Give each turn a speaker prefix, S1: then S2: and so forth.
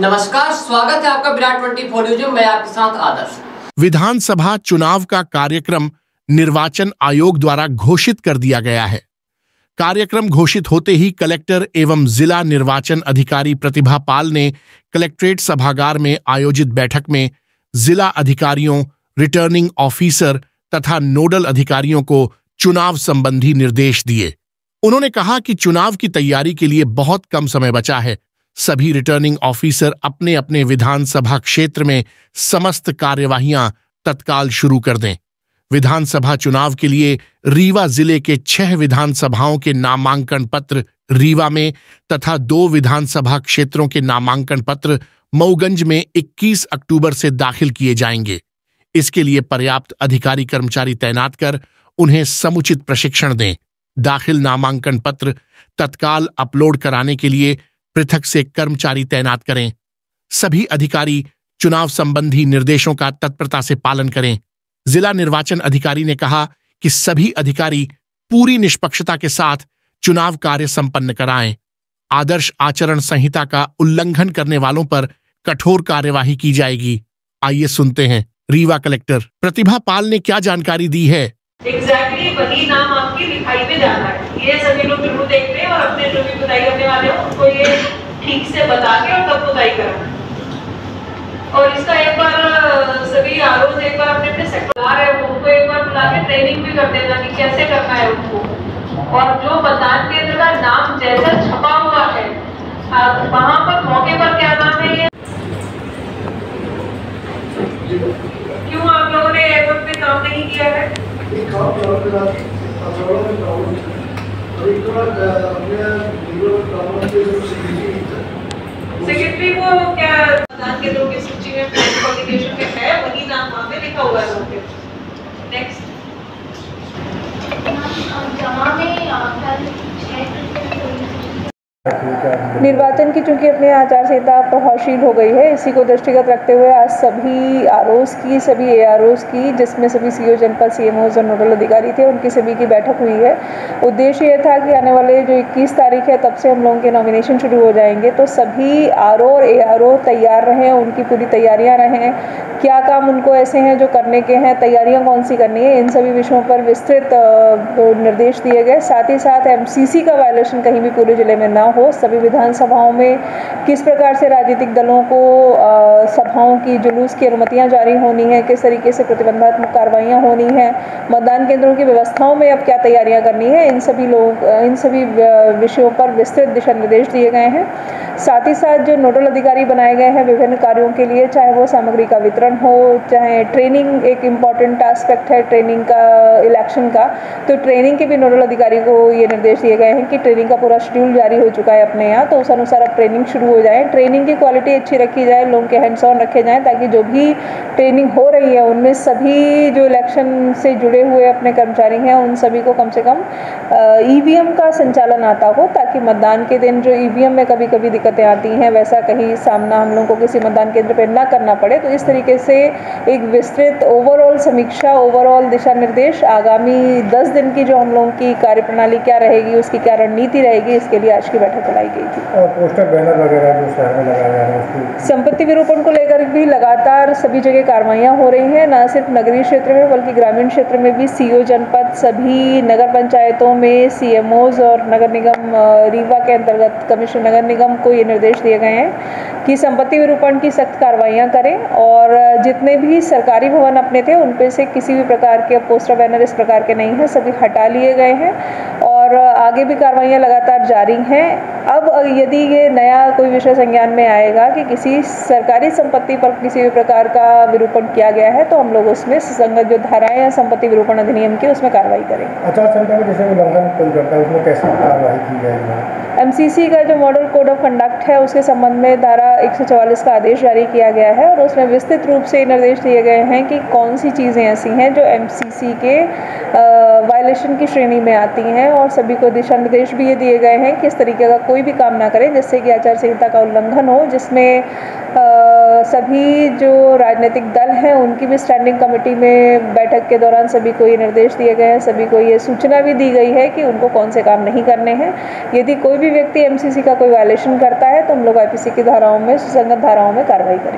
S1: नमस्कार, स्वागत है आपका विराट 24 न्यूज में। मैं आपके साथ आदर्श।
S2: विधानसभा चुनाव का कार्यक्रम निर्वाचन आयोग द्वारा घोषित कर दिया गया है। कार्यक्रम घोषित होते ही कलेक्टर एवं जिला निर्वाचन अधिकारी प्रतिभा पाल ने कलेक्ट्रेट सभागार में आयोजित बैठक में जिला अधिकारियों, रिटर्निंग ऑफिसर तथा नोडल अधिकारियों को चुनाव संबंधी निर्देश दिए। उन्होंने कहा कि चुनाव की तैयारी के लिए बहुत कम समय बचा है। सभी रिटर्निंग ऑफिसर अपने अपने विधानसभा क्षेत्र में समस्त कार्यवाहियां तत्काल शुरू कर दें। विधानसभा चुनाव के लिए रीवा जिले के 6 विधानसभाओं के नामांकन पत्र रीवा में तथा 2 विधानसभा क्षेत्रों के नामांकन पत्र मऊगंज में 21 अक्टूबर से दाखिल किए जाएंगे। इसके लिए पर्याप्त अधिकारी कर्मचारी तैनात कर उन्हें समुचित प्रशिक्षण दें। दाखिल नामांकन पत्र तत्काल अपलोड कराने के लिए पृथक से कर्मचारी तैनात करें। सभी अधिकारी चुनाव संबंधी निर्देशों का तत्परता से पालन करें। जिला निर्वाचन अधिकारी ने कहा कि सभी अधिकारी पूरी निष्पक्षता के साथ चुनाव कार्य संपन्न कराएं। आदर्श आचरण संहिता का उल्लंघन करने वालों पर कठोर कार्यवाही की जाएगी। आइए सुनते हैं रीवा कलेक्टर प्रतिभा पाल ने क्या जानकारी दी है।
S3: एग्जैक्टली वही नाम आपकी लिखाई में जाना है। ये सभी लोग जरूर देखते हैं और अपने जो भी खुदाई करने वाले हो उनको ये ठीक से बता के और तब खुदाई करना। और इसका एक बार सभी आरोप एक बार अपने सेक्टर है उनको एक बार बुला के ट्रेनिंग भी कर देना कि कैसे करना है उनको। और जो मतदान केंद्र का नाम जैसा छपा हुआ है वहाँ पर मौके पर क्या नाम है ये क्यों आप लोगों ने एयरपोर्ट पे काम नहीं किया है? सेक्रेटरी को क्या मतदान केंद्रों की सूची में क्वालिफिकेशन में है वही नाम वहाँ पे लिखा हुआ है। नेक्स्ट
S4: निर्वाचन की चूंकि अपनी आचार संहिता प्रभावशील हो गई है, इसी को दृष्टिगत रखते हुए आज सभी आरओस की, सभी एआरओस की, जिसमें सभी सीओ जनपद, सीएमओज और नोडल अधिकारी थे, उनकी सभी की बैठक हुई है। उद्देश्य ये था कि आने वाले जो 21 तारीख है तब से हम लोगों के नॉमिनेशन शुरू हो जाएंगे, तो सभी आरओ और एआरओ तैयार रहें, उनकी पूरी तैयारियाँ रहें, क्या काम उनको ऐसे हैं जो करने के हैं, तैयारियाँ कौन सी करनी है, इन सभी विषयों पर विस्तृत निर्देश दिए गए। साथ ही साथ एमसीसी का वायलेशन कहीं भी पूरे जिले में ना हो। सभी विधानसभाओं में किस प्रकार से राजनीतिक दलों को सभाओं की, जुलूस की अनुमतियां जारी होनी है, किस तरीके से प्रतिबंधात्मक कार्रवाइयां होनी है, मतदान केंद्रों की व्यवस्थाओं में अब क्या तैयारियां करनी है, इन सभी विषयों पर विस्तृत दिशा निर्देश दिए गए हैं। साथ ही साथ जो नोडल अधिकारी बनाए गए हैं विभिन्न कार्यों के लिए, चाहे वो सामग्री का वितरण हो, चाहे ट्रेनिंग एक इम्पॉर्टेंट एस्पेक्ट है ट्रेनिंग का, इलेक्शन का, तो ट्रेनिंग के भी नोडल अधिकारी को ये निर्देश दिए गए हैं कि ट्रेनिंग का पूरा शेड्यूल जारी हो चुका है अपने यहाँ, तो उस अनुसार अब ट्रेनिंग शुरू हो जाए। ट्रेनिंग की क्वालिटी अच्छी रखी जाए, लोगों के हैंड्स ऑन रखे जाएँ, ताकि जो भी ट्रेनिंग हो रही है उनमें सभी जो इलेक्शन से जुड़े हुए अपने कर्मचारी हैं उन सभी को कम से कम ईवीएम का संचालन आता हो, ताकि मतदान के दिन जो ईवीएम में कभी कभी दिक्कतें आती हैं वैसा कहीं सामना हम लोगों को किसी मतदान केंद्र पर ना करना पड़े। तो इस तरीके से एक विस्तृत ओवरऑल समीक्षा, ओवरऑल दिशा निर्देश, आगामी 10 दिन की जो हम लोगों की कार्यप्रणाली क्या रहेगी, उसकी क्या रणनीति रहेगी, इसके लिए आज की बैठक बुलाई गई थी।
S5: और पोस्टर बैनर वगैरह जो शहर में लगाए जा रहे हैं उसकी
S4: संपत्ति विरूपण को लेकर भी लगातार सभी जगह कार्रवाइयाँ हो रही हैं, न सिर्फ नगरीय क्षेत्र में बल्कि ग्रामीण क्षेत्र में भी। सीओ जनपद, सभी नगर पंचायतों में सीएमओज और नगर निगम रीवा के अंतर्गत कमिश्नर नगर निगम को ये निर्देश दिए गए हैं कि संपत्ति विरूपण की सख्त कार्रवाइयाँ करें और जितने भी सरकारी भवन अपने थे उन पे से किसी भी प्रकार के पोस्टर बैनर इस प्रकार के नहीं हैं, सभी हटा लिए गए हैं और आगे भी कार्रवाइयाँ लगातार जारी हैं। अब यदि ये नया कोई विषय संज्ञान में आएगा कि किसी सरकारी संपत्ति पर किसी भी प्रकार का विरूपण किया गया है, तो हम लोग उसमें संगत जो धाराएं हैं संपत्ति विरूपण अधिनियम की उसमें कार्रवाई करेंगे।
S5: आचार संहिता में जैसे उल्लंघन कोई करता है उसमें कैसे कार्रवाई की जाएगी?
S4: एमसीसी का जो मॉडल कोड ऑफ कंडक्ट है उसके संबंध में धारा 144 का आदेश जारी किया गया है और उसमें विस्तृत रूप से निर्देश दिए गए हैं कि कौन सी चीज़ें ऐसी हैं जो एमसीसी के वायलेशन की श्रेणी में आती हैं और सभी को दिशा निर्देश भी ये दिए गए हैं कि इस तरीके का कोई भी काम ना करें जिससे कि आचार संहिता का उल्लंघन हो, जिसमें सभी जो राजनीतिक दल हैं उनकी भी स्टैंडिंग कमेटी में बैठक के दौरान सभी को ये निर्देश दिए गए हैं, सभी को ये सूचना भी दी गई है कि उनको कौन से काम नहीं करने हैं। यदि कोई भी व्यक्ति एमसीसी का कोई वायलेशन करता है तो हम लोग आईपीसी की धाराओं में, सुसंगत धाराओं में कार्रवाई करेंगे।